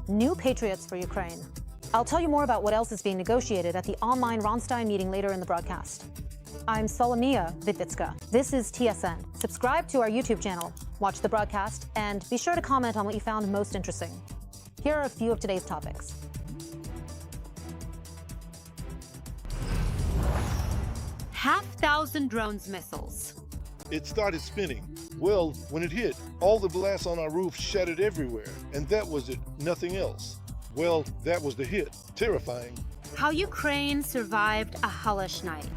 New patriots for Ukraine. I'll tell you more about what else is being negotiated at the online Ramstein meeting later in the broadcast. I'm Solomia Vitvitska. This is TSN. Subscribe to our YouTube channel, watch the broadcast, and be sure to comment on what you found most interesting. Here are a few of today's topics. Half-thousand drones missiles. It started spinning. Well, when it hit, all the glass on our roof shattered everywhere, and that was it, nothing else. Well, that was the hit. Terrifying. How Ukraine survived a hellish night.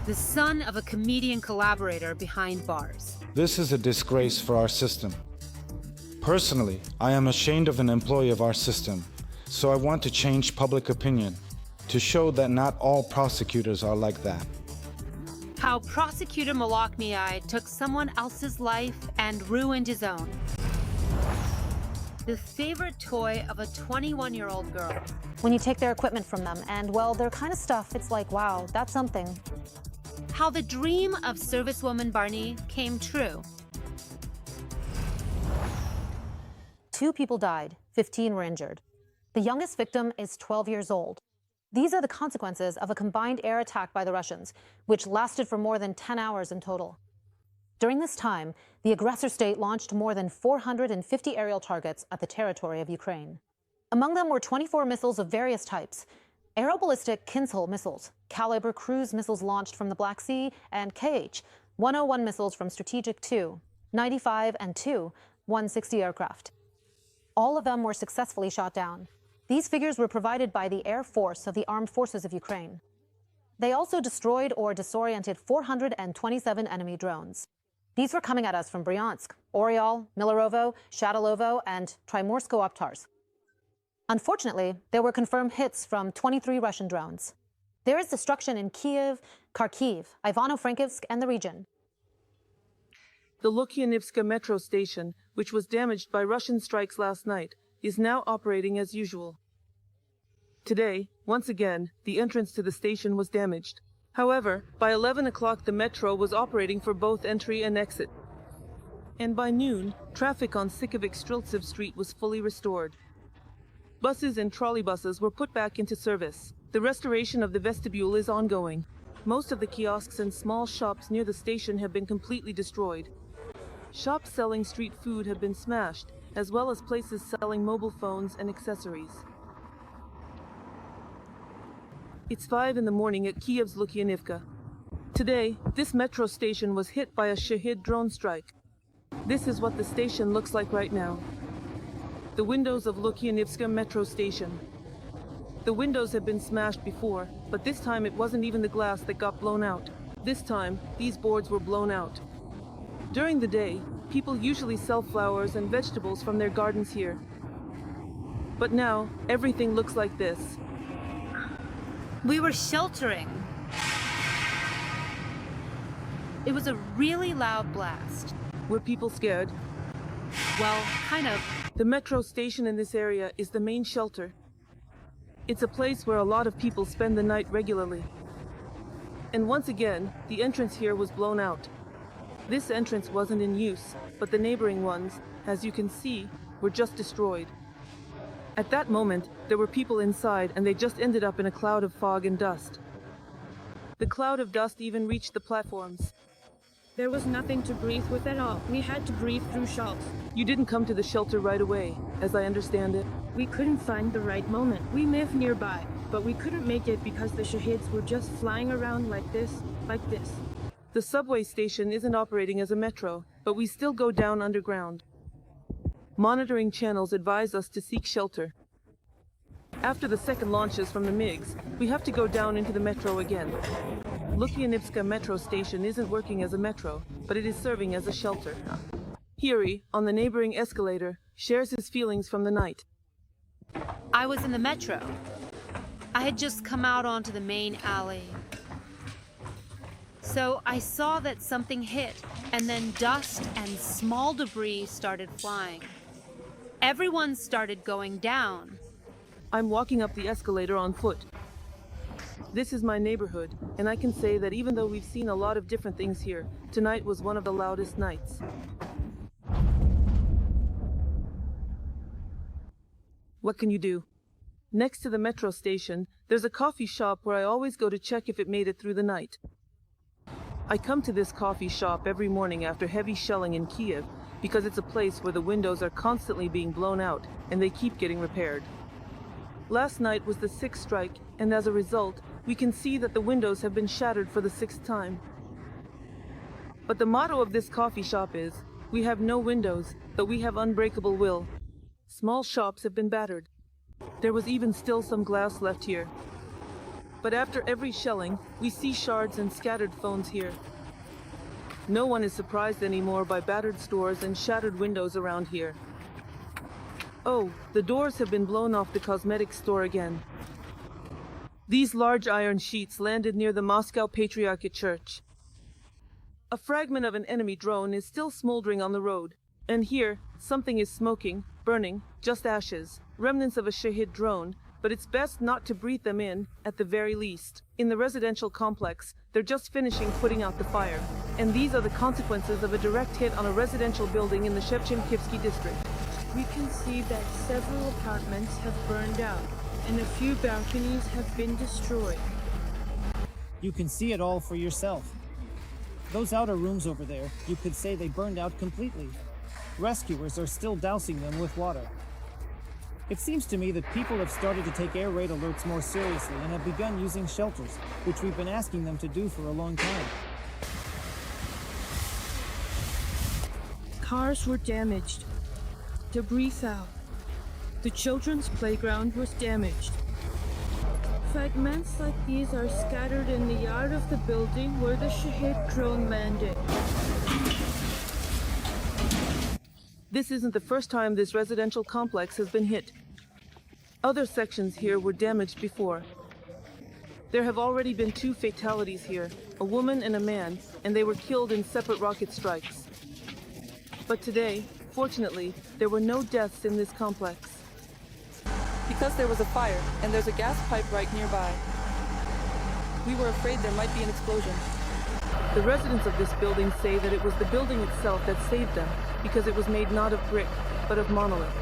The son of a comedian collaborator behind bars. This is a disgrace for our system. Personally, I am ashamed of an employee of our system, so I want to change public opinion to show that not all prosecutors are like that. How prosecutor Malakmiai took someone else's life and ruined his own. The favorite toy of a 21-year-old girl. When you take their equipment from them, and well, their kind of stuff, it's like, wow, that's something. How the dream of servicewoman Barney came true. 2 people died, 15 were injured. The youngest victim is 12 years old. These are the consequences of a combined air attack by the Russians, which lasted for more than 10 hours in total. During this time, the aggressor state launched more than 450 aerial targets at the territory of Ukraine. Among them were 24 missiles of various types, aeroballistic Kinzhal missiles, caliber cruise missiles launched from the Black Sea, and Kh-101 missiles from Strategic 2, 95 and 160 aircraft. All of them were successfully shot down. These figures were provided by the Air Force of the Armed Forces of Ukraine. They also destroyed or disoriented 427 enemy drones. These were coming at us from Bryansk, Oryol, Milarovo, Shadolovo, and Primorsko-Aptarsk. Unfortunately, there were confirmed hits from 23 Russian drones. There is destruction in Kyiv, Kharkiv, Ivano-Frankivsk, and the region. The Lukyanivska metro station, which was damaged by Russian strikes last night, is now operating as usual. Today, once again, the entrance to the station was damaged. However, by 11 o'clock the metro was operating for both entry and exit. And by noon, traffic on Sikovik-Striltsev Street was fully restored. Buses and trolleybuses were put back into service. The restoration of the vestibule is ongoing. Most of the kiosks and small shops near the station have been completely destroyed. Shops selling street food have been smashed, as well as places selling mobile phones and accessories. It's 5 in the morning at Kyiv's Lukyanivka. Today, this metro station was hit by a Shahid drone strike. This is what the station looks like right now. The windows of Lukyanivska metro station. The windows have been smashed before, but this time it wasn't even the glass that got blown out. This time, these boards were blown out. During the day, people usually sell flowers and vegetables from their gardens here. But now, everything looks like this. We were sheltering. It was a really loud blast. Were people scared? Well, kind of. The metro station in this area is the main shelter. It's a place where a lot of people spend the night regularly. And once again, the entrance here was blown out. This entrance wasn't in use, but the neighboring ones, as you can see, were just destroyed. At that moment, there were people inside and they just ended up in a cloud of fog and dust. The cloud of dust even reached the platforms. There was nothing to breathe with at all. We had to breathe through shocks. You didn't come to the shelter right away, as I understand it. We couldn't find the right moment. We live nearby, but we couldn't make it because the Shahids were just flying around like this. The subway station isn't operating as a metro, but we still go down underground. Monitoring channels advise us to seek shelter. After the second launches from the MiGs, we have to go down into the metro again. Lukyanivska metro station isn't working as a metro, but it is serving as a shelter. Hiri, on the neighboring escalator, shares his feelings from the night. I was in the metro. I had just come out onto the main alley. So I saw that something hit, and then dust and small debris started flying. Everyone started going down. I'm walking up the escalator on foot. This is my neighborhood, and I can say that even though we've seen a lot of different things here, tonight was one of the loudest nights. What can you do? Next to the metro station, there's a coffee shop where I always go to check if it made it through the night. I come to this coffee shop every morning after heavy shelling in Kyiv because it's a place where the windows are constantly being blown out and they keep getting repaired. Last night was the 6th strike, and as a result, we can see that the windows have been shattered for the 6th time. But the motto of this coffee shop is, we have no windows, but we have unbreakable will. Small shops have been battered. There was even still some glass left here. But after every shelling, we see shards and scattered phones here. No one is surprised anymore by battered stores and shattered windows around here. Oh, the doors have been blown off the cosmetics store again. These large iron sheets landed near the Moscow Patriarchate Church. A fragment of an enemy drone is still smoldering on the road, and here, something is smoking, burning, just ashes, remnants of a Shahid drone, but it's best not to breathe them in, at the very least. In the residential complex, they're just finishing putting out the fire, and these are the consequences of a direct hit on a residential building in the Shevchenkivsky district. We can see that several apartments have burned out, and a few balconies have been destroyed. You can see it all for yourself. Those outer rooms over there, you could say they burned out completely. Rescuers are still dousing them with water. It seems to me that people have started to take air raid alerts more seriously and have begun using shelters, which we've been asking them to do for a long time. Cars were damaged. Debris fell. The children's playground was damaged. Fragments like these are scattered in the yard of the building where the Shahid drone landed. This isn't the first time this residential complex has been hit. Other sections here were damaged before. There have already been 2 fatalities here, a woman and a man, and they were killed in separate rocket strikes. But today, fortunately, there were no deaths in this complex. Because there was a fire, and there's a gas pipe right nearby. We were afraid there might be an explosion. The residents of this building say that it was the building itself that saved them, because it was made not of brick, but of monolith.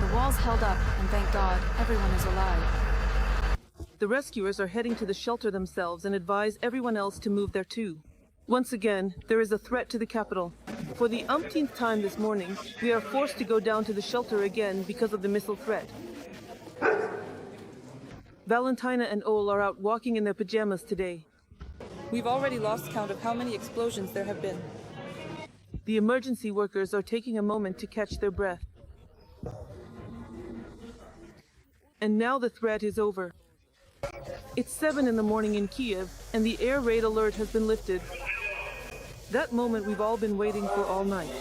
The walls held up, and thank God, everyone is alive. The rescuers are heading to the shelter themselves and advise everyone else to move there too. Once again, there is a threat to the capital. For the umpteenth time this morning, we are forced to go down to the shelter again because of the missile threat. Valentina and Ol are out walking in their pajamas today. We've already lost count of how many explosions there have been. The emergency workers are taking a moment to catch their breath. And now the threat is over. It's 7 in the morning in Kyiv, and the air raid alert has been lifted. That moment we've all been waiting for all night.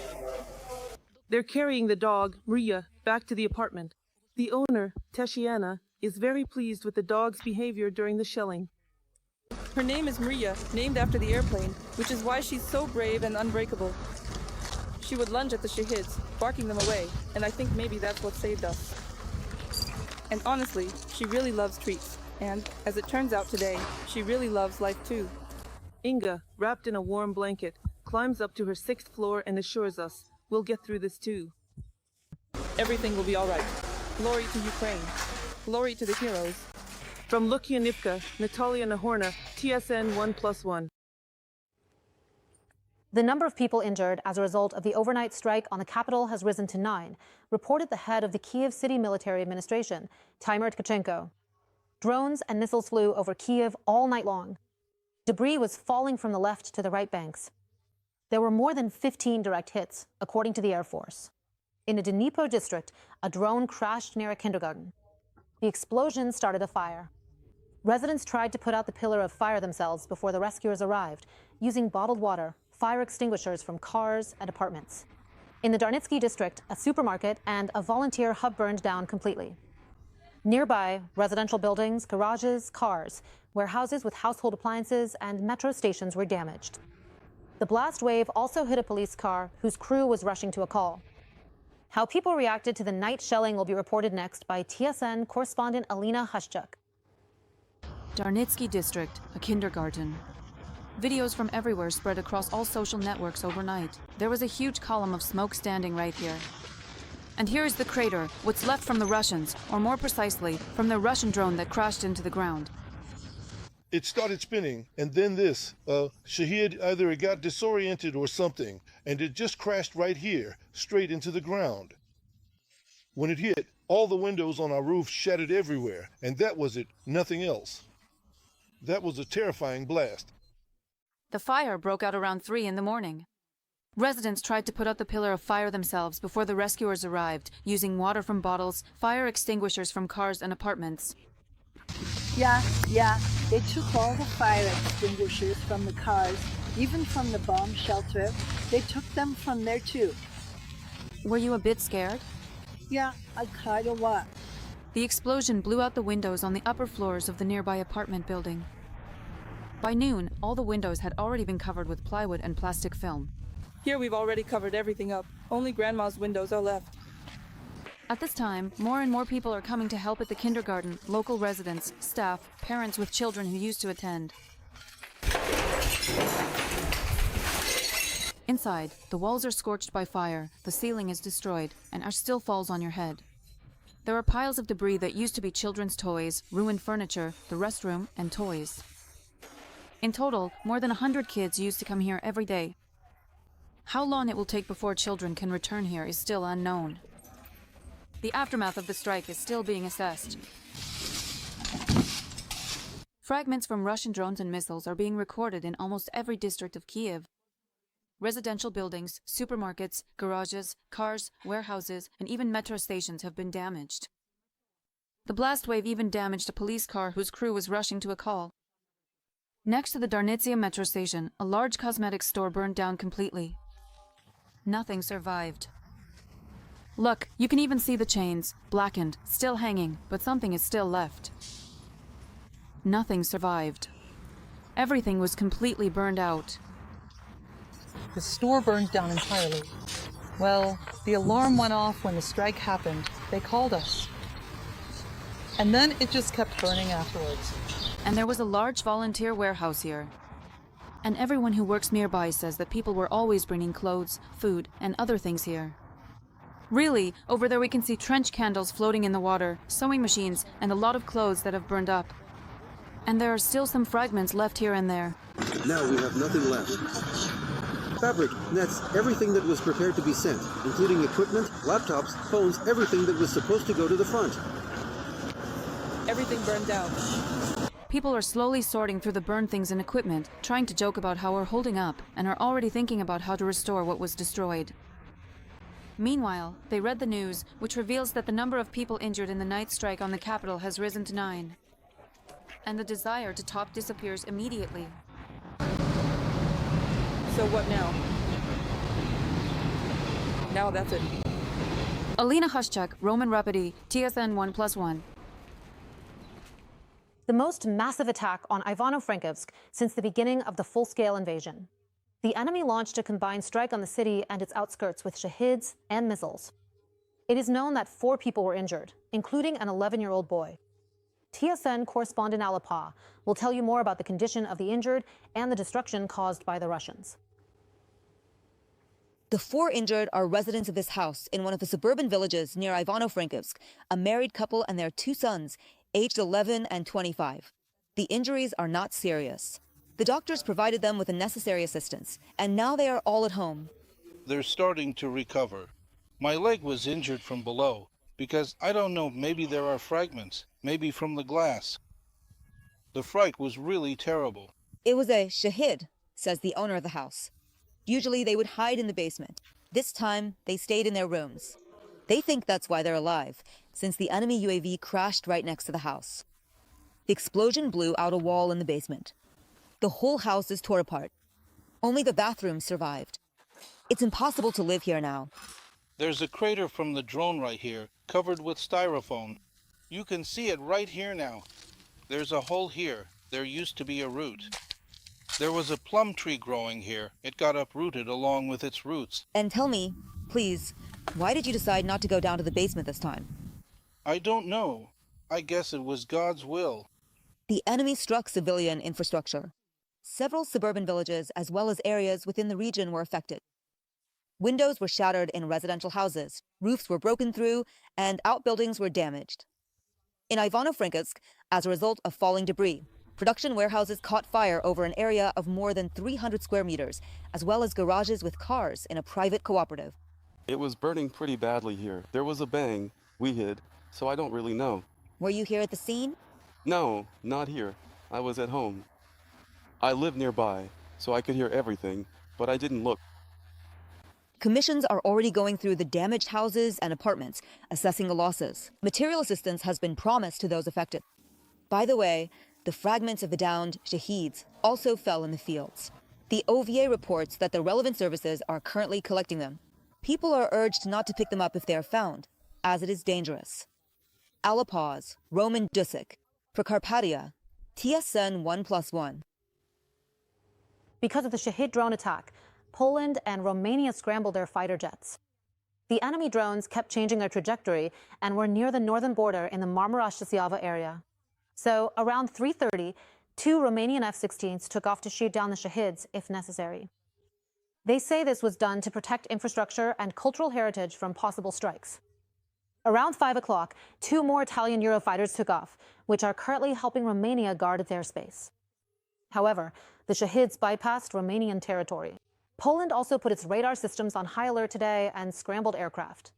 They're carrying the dog, Ria, back to the apartment. The owner, Teshiana, is very pleased with the dog's behavior during the shelling. Her name is Maria, named after the airplane, which is why she's so brave and unbreakable. She would lunge at the Shahids, barking them away, and I think maybe that's what saved us. And honestly, she really loves treats, and, as it turns out today, she really loves life too. Inga, wrapped in a warm blanket, climbs up to her 6th floor and assures us, we'll get through this too. Everything will be all right. Glory to Ukraine. Glory to the heroes. From Lukyanivka, Natalia Nahorna, TSN 1+1. The number of people injured as a result of the overnight strike on the capital has risen to 9, reported the head of the Kyiv City Military Administration, Timur Tkachenko. Drones and missiles flew over Kyiv all night long. Debris was falling from the left to the right banks. There were more than 15 direct hits, according to the Air Force. In the Dnipro district, a drone crashed near a kindergarten. The explosion started a fire. Residents tried to put out the pillar of fire themselves before the rescuers arrived, using bottled water, fire extinguishers from cars and apartments. In the Darnitsky district, a supermarket and a volunteer hub burned down completely. Nearby, residential buildings, garages, cars, warehouses with household appliances, and metro stations were damaged. The blast wave also hit a police car whose crew was rushing to a call. How people reacted to the night shelling will be reported next by TSN correspondent Alina Hashchuk. Darnitsky district, a kindergarten. Videos from everywhere spread across all social networks overnight. There was a huge column of smoke standing right here. And here is the crater, what's left from the Russians, or more precisely, from the Russian drone that crashed into the ground. It started spinning, and then this. Shahid, either it got disoriented or something, and it just crashed right here, straight into the ground. When it hit, all the windows on our roof shattered everywhere, and that was it, nothing else. That was a terrifying blast. The fire broke out around 3 in the morning. Residents tried to put out the pillar of fire themselves before the rescuers arrived, using water from bottles, fire extinguishers from cars and apartments. Yeah, they took all the fire extinguishers from the cars, even from the bomb shelter. They took them from there too. Were you a bit scared? Yeah, I kinda was. The explosion blew out the windows on the upper floors of the nearby apartment building. By noon, all the windows had already been covered with plywood and plastic film. Here we've already covered everything up. Only Grandma's windows are left. At this time, more and more people are coming to help at the kindergarten, local residents, staff, parents with children who used to attend. Inside, the walls are scorched by fire, the ceiling is destroyed, and ash still falls on your head. There are piles of debris that used to be children's toys, ruined furniture, the restroom, and toys. In total, more than 100 kids used to come here every day. How long it will take before children can return here is still unknown. The aftermath of the strike is still being assessed. Fragments from Russian drones and missiles are being recorded in almost every district of Kyiv. Residential buildings, supermarkets, garages, cars, warehouses, and even metro stations have been damaged. The blast wave even damaged a police car whose crew was rushing to a call. Next to the Darnitsia metro station, a large cosmetics store burned down completely. Nothing survived. Look, you can even see the chains, blackened, still hanging, but something is still left. Nothing survived. Everything was completely burned out. The store burned down entirely. Well, the alarm went off when the strike happened. They called us. And then it just kept burning afterwards. And there was a large volunteer warehouse here. And everyone who works nearby says that people were always bringing clothes, food, and other things here. Really, over there we can see trench candles floating in the water, sewing machines, and a lot of clothes that have burned up. And there are still some fragments left here and there. Now we have nothing left. Fabric, nets, everything that was prepared to be sent, including equipment, laptops, phones, everything that was supposed to go to the front. Everything burned down. People are slowly sorting through the burned things and equipment, trying to joke about how we're holding up, and are already thinking about how to restore what was destroyed. Meanwhile, they read the news, which reveals that the number of people injured in the night strike on the capital has risen to 9. And the desire to top disappears immediately. So what now? Now that's it. Alina Hushchuk, Roman Rapidi, TSN 1+1. The most massive attack on Ivano-Frankivsk since the beginning of the full-scale invasion. The enemy launched a combined strike on the city and its outskirts with shahids and missiles. It is known that 4 people were injured, including an 11-year-old boy. TSN correspondent Alapa will tell you more about the condition of the injured and the destruction caused by the Russians. The 4 injured are residents of this house in one of the suburban villages near Ivano-Frankivsk, a married couple and their 2 sons, aged 11 and 25. The injuries are not serious. The doctors provided them with the necessary assistance, and now they are all at home. They're starting to recover. My leg was injured from below, because I don't know, maybe there are fragments, maybe from the glass. The fright was really terrible. It was a shahid, says the owner of the house. Usually they would hide in the basement. This time, they stayed in their rooms. They think that's why they're alive, since the enemy UAV crashed right next to the house. The explosion blew out a wall in the basement. The whole house is torn apart. Only the bathroom survived. It's impossible to live here now. There's a crater from the drone right here, covered with styrofoam. You can see it right here now. There's a hole here. There used to be a root. There was a plum tree growing here. It got uprooted along with its roots. And tell me, please, why did you decide not to go down to the basement this time? I don't know. I guess it was God's will. The enemy struck civilian infrastructure. Several suburban villages as well as areas within the region were affected. Windows were shattered in residential houses, roofs were broken through, and outbuildings were damaged. In Ivano-Frankivsk, as a result of falling debris, production warehouses caught fire over an area of more than 300 square meters, as well as garages with cars in a private cooperative. It was burning pretty badly here. There was a bang. We hid, so I don't really know. Were you here at the scene? No, not here. I was at home. I live nearby, so I could hear everything, but I didn't look. Commissions are already going through the damaged houses and apartments, assessing the losses. Material assistance has been promised to those affected. By the way, the fragments of the downed shaheeds also fell in the fields. The OVA reports that the relevant services are currently collecting them. People are urged not to pick them up if they are found, as it is dangerous. Alapaz, Roman Dusik, for Carpathia, TSN 1+1. Because of the Shahid drone attack, Poland and Romania scrambled their fighter jets. The enemy drones kept changing their trajectory and were near the northern border in the Marmara-Shasiava area. So around 3:30, 2 Romanian F-16s took off to shoot down the Shahids if necessary. They say this was done to protect infrastructure and cultural heritage from possible strikes. Around 5 o'clock, 2 more Italian Eurofighters took off, which are currently helping Romania guard its airspace. However, the Shahids bypassed Romanian territory. Poland also put its radar systems on high alert today and scrambled aircraft.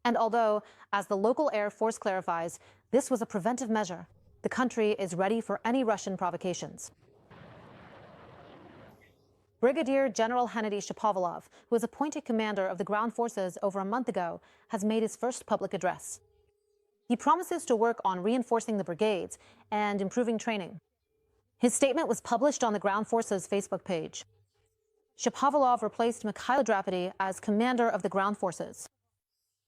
And although, as the local Air Force clarifies, this was a preventive measure, the country is ready for any Russian provocations. Brigadier General Hennedy Shapovalov, who was appointed commander of the ground forces over a month ago, has made his first public address. He promises to work on reinforcing the brigades and improving training. His statement was published on the ground forces Facebook page. Shapovalov replaced Mikhail Drapety as commander of the ground forces.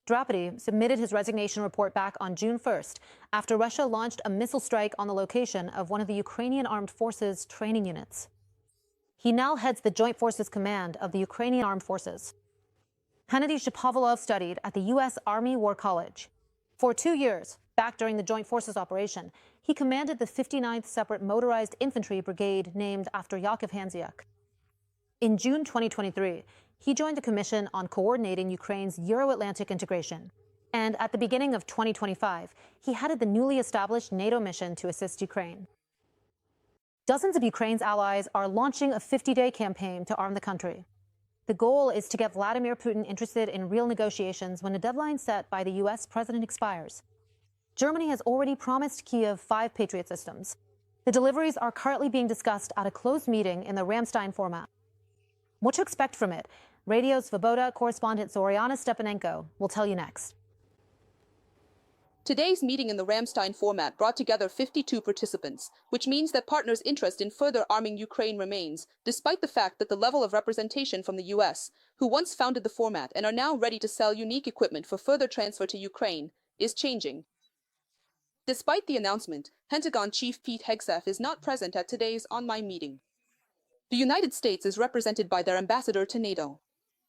Drapety submitted his resignation report back on June 1st after Russia launched a missile strike on the location of one of the Ukrainian Armed Forces training units. He now heads the Joint Forces Command of the Ukrainian Armed Forces. Hennedy Shapovalov studied at the U.S. Army War College. For 2 years, back during the Joint Forces operation, he commanded the 59th Separate Motorized Infantry Brigade named after Yakov Hanziuk. In June 2023, he joined the Commission on Coordinating Ukraine's Euro-Atlantic integration. And at the beginning of 2025, he headed the newly established NATO mission to assist Ukraine. Dozens of Ukraine's allies are launching a 50-day campaign to arm the country. The goal is to get Vladimir Putin interested in real negotiations when the deadline set by the U.S. president expires. Germany has already promised Kyiv 5 Patriot systems. The deliveries are currently being discussed at a closed meeting in the Ramstein format. What to expect from it? Radio Svoboda correspondent Zoriana Stepanenko will tell you next. Today's meeting in the Ramstein format brought together 52 participants, which means that partners' interest in further arming Ukraine remains, despite the fact that the level of representation from the U.S., who once founded the format and are now ready to sell unique equipment for further transfer to Ukraine, is changing. Despite the announcement, Pentagon Chief Pete Hegseth is not present at today's online meeting. The United States is represented by their ambassador to NATO.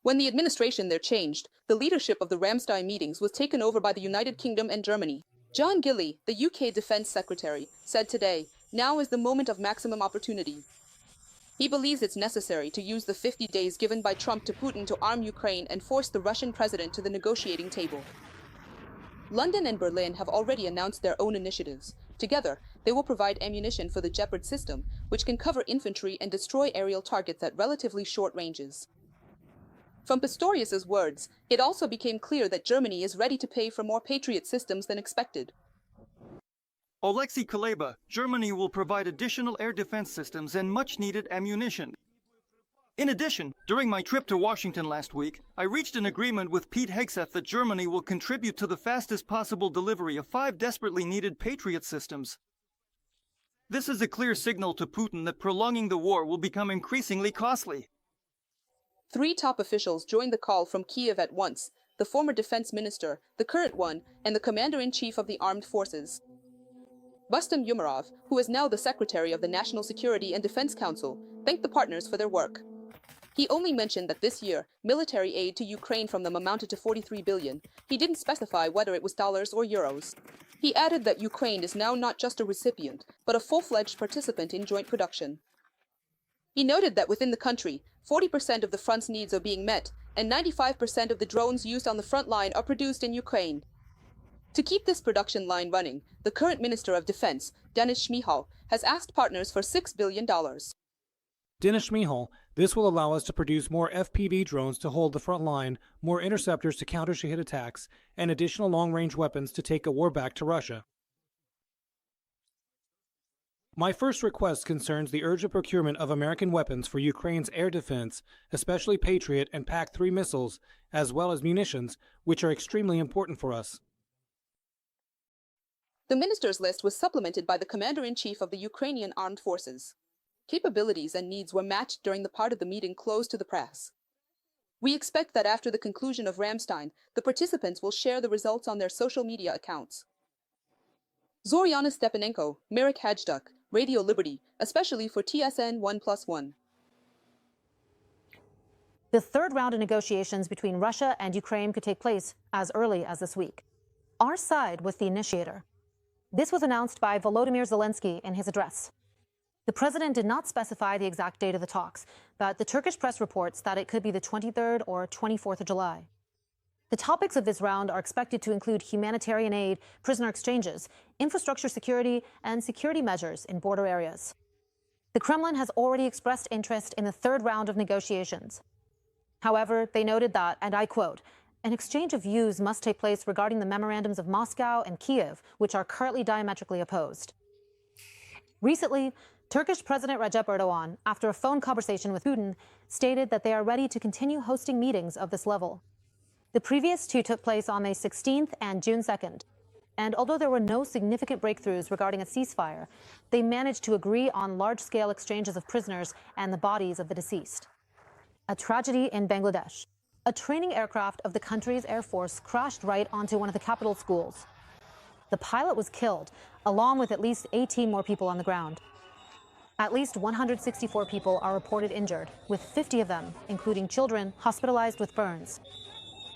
When the administration there changed, the leadership of the Ramstein meetings was taken over by the United Kingdom and Germany. John Gilly, the UK Defence Secretary, said today, "Now is the moment of maximum opportunity." He believes it's necessary to use the 50 days given by Trump to Putin to arm Ukraine and force the Russian president to the negotiating table. London and Berlin have already announced their own initiatives. Together, they will provide ammunition for the Jeopard system, which can cover infantry and destroy aerial targets at relatively short ranges. From Pistorius's words, it also became clear that Germany is ready to pay for more Patriot systems than expected. Alexei Kuleba, Germany will provide additional air defense systems and much-needed ammunition. In addition, during my trip to Washington last week, I reached an agreement with Pete Hegseth that Germany will contribute to the fastest possible delivery of 5 desperately needed Patriot systems. This is a clear signal to Putin that prolonging the war will become increasingly costly. 3 top officials joined the call from Kyiv at once: the former defense minister, the current one, and the commander-in-chief of the armed forces. Rustem Umerov, who is now the secretary of the National Security and Defense Council, thanked the partners for their work. He only mentioned that this year, military aid to Ukraine from them amounted to $43 billion. He didn't specify whether it was dollars or euros. He added that Ukraine is now not just a recipient, but a full-fledged participant in joint production. He noted that within the country, 40% of the front's needs are being met, and 95% of the drones used on the front line are produced in Ukraine. To keep this production line running, the current Minister of Defense, Denis Shmyhal, has asked partners for $6 billion. Denis Shmyhal, this will allow us to produce more FPV drones to hold the front line, more interceptors to counter Shahid attacks, and additional long-range weapons to take a war back to Russia. My first request concerns the urgent procurement of American weapons for Ukraine's air defense, especially Patriot and PAC-3 missiles, as well as munitions, which are extremely important for us. The ministers' list was supplemented by the Commander-in-Chief of the Ukrainian Armed Forces. Capabilities and needs were matched during the part of the meeting closed to the press. We expect that after the conclusion of Ramstein, the participants will share the results on their social media accounts. Zoriana Stepanenko, Marek Hajduk, Radio Liberty, especially for TSN 1+1. The third round of negotiations between Russia and Ukraine could take place as early as this week. Our side was the initiator. This was announced by Volodymyr Zelensky in his address. The president did not specify the exact date of the talks, but the Turkish press reports that it could be the 23rd or 24th of July. The topics of this round are expected to include humanitarian aid, prisoner exchanges, infrastructure security, and security measures in border areas. The Kremlin has already expressed interest in the third round of negotiations. However, they noted that, and I quote, "An exchange of views must take place regarding the memorandums of Moscow and Kyiv, which are currently diametrically opposed." Recently, Turkish President Recep Erdogan, after a phone conversation with Putin, stated that they are ready to continue hosting meetings of this level. The previous two took place on May 16th and June 2nd, and although there were no significant breakthroughs regarding a ceasefire, they managed to agree on large-scale exchanges of prisoners and the bodies of the deceased. A tragedy in Bangladesh. A training aircraft of the country's Air Force crashed right onto one of the capital schools. The pilot was killed, along with at least 18 more people on the ground. At least 164 people are reported injured, with 50 of them, including children, hospitalized with burns.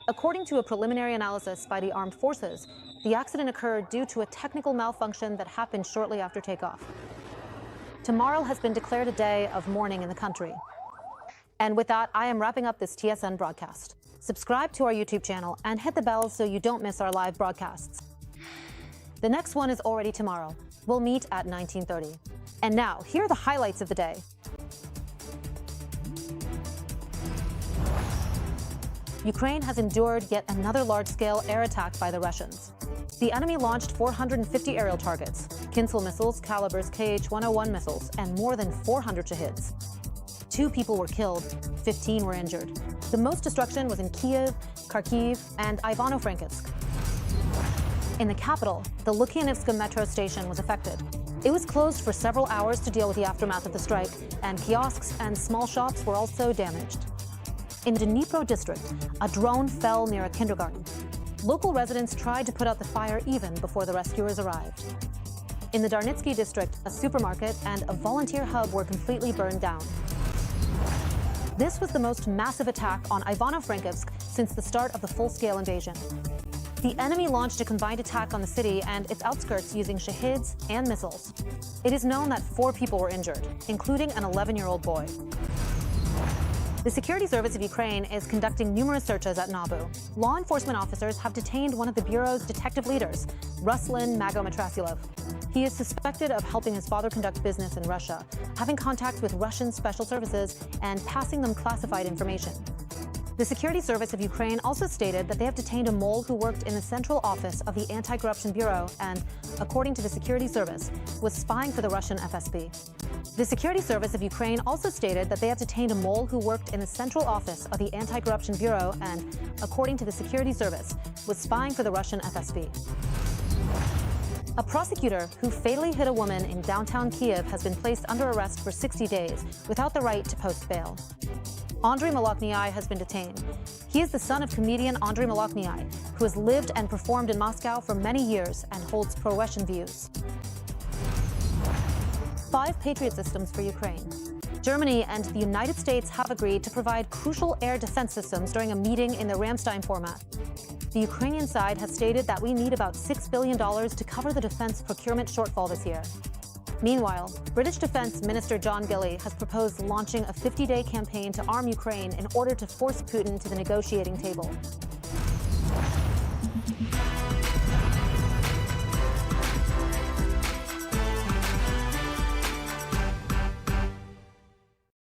According to a preliminary analysis by the armed forces, the accident occurred due to a technical malfunction that happened shortly after takeoff. Tomorrow has been declared a day of mourning in the country. And with that, I am wrapping up this TSN broadcast. Subscribe to our YouTube channel and hit the bell so you don't miss our live broadcasts. The next one is already tomorrow. We'll meet at 19:30. And now, here are the highlights of the day. Ukraine has endured yet another large-scale air attack by the Russians. The enemy launched 450 aerial targets, Kinzhal missiles, Kalibrs, Kh-101 missiles, and more than 400 Shahids. 2 people were killed, 15 were injured. The most destruction was in Kyiv, Kharkiv, and Ivano-Frankivsk. In the capital, the Lukyanivska metro station was affected. It was closed for several hours to deal with the aftermath of the strike, and kiosks and small shops were also damaged. In the Dnipro district, a drone fell near a kindergarten. Local residents tried to put out the fire even before the rescuers arrived. In the Darnitsky district, a supermarket and a volunteer hub were completely burned down. This was the most massive attack on Ivano-Frankivsk since the start of the full-scale invasion. The enemy launched a combined attack on the city and its outskirts using Shahids and missiles. It is known that 4 people were injured, including an 11-year-old boy. The Security Service of Ukraine is conducting numerous searches at Nabu. Law enforcement officers have detained one of the bureau's detective leaders, Ruslan Magomatrasilov. He is suspected of helping his father conduct business in Russia, having contacts with Russian special services, and passing them classified information. The Security Service of Ukraine also stated that they have detained a mole who worked in the central office of the Anti-Corruption Bureau and, according to the Security Service, was spying for the Russian FSB. The Security Service of Ukraine also stated that they have detained a mole who worked in the central office of the Anti-Corruption Bureau and, according to the Security Service, was spying for the Russian FSB. A prosecutor who fatally hit a woman in downtown Kyiv has been placed under arrest for 60 days without the right to post bail. Andriy Molokhnyi has been detained. He is the son of comedian Andriy Molokhnyi, who has lived and performed in Moscow for many years and holds pro-Russian views. 5 Patriot systems for Ukraine. Germany and the United States have agreed to provide crucial air defense systems during a meeting in the Ramstein format. The Ukrainian side has stated that we need about $6 billion to cover the defense procurement shortfall this year. Meanwhile, British Defense Minister John Gilly has proposed launching a 50-day campaign to arm Ukraine in order to force Putin to the negotiating table.